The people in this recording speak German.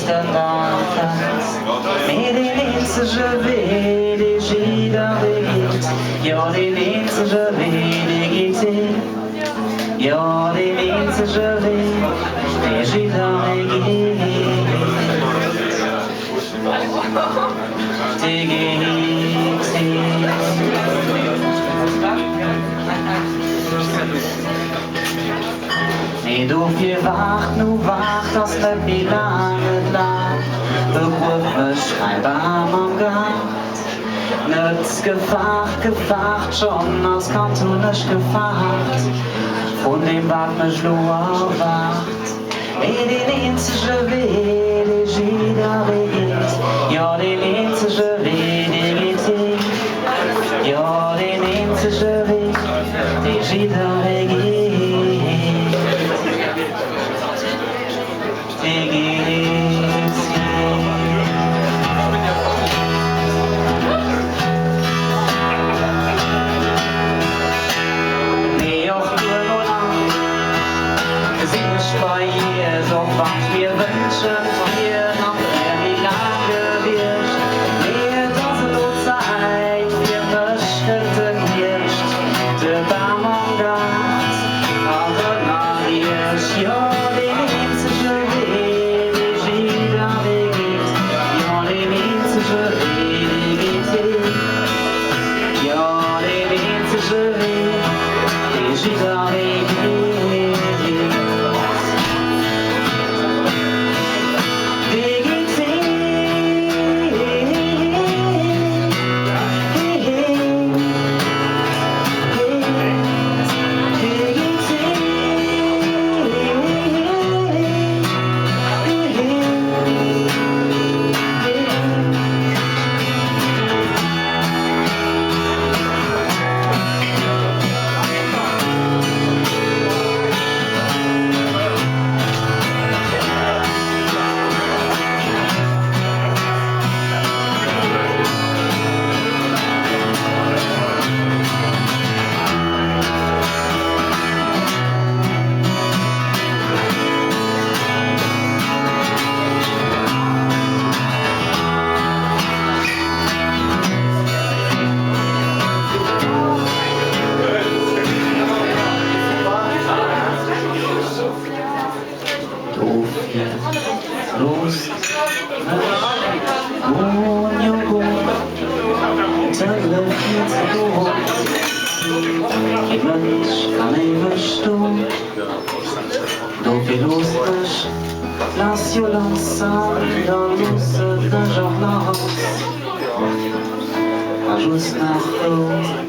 de nacht. Med din eneste je ved det skider vægt. Ja, din eneste je ved det gik til. Ja, din eneste je ved det skider vægt. Det gik til. Nee, du viel wacht, nu wacht, das bleibt nie lange lang. Berufe schreiber am Gang. Nütz gefacht, schon aus Kanto nicht gefacht. Von dem Bad mich nur wacht. Ey, den einzige Weg, der jeder geht. Ja, den einzige Weg, der geht. Ja, den einzige Weg, der jeder geht. Bei ihr, so was wir wünschen von ihr noch mehr wie lange wirst. Mehr das nur Zeit, wir verschritten wirst. Der Baumgart, aber nach ihr, ja, den einzige Weg, der jeder Weg geht. Ja, den einzige Weg, der geht. Ja, den einzige Weg, der jeder Weg geht. Los, go, ik wens kan even stoen. Donc il lustig, lass je langsam, dan lustig de journal. Maar just nach Hause,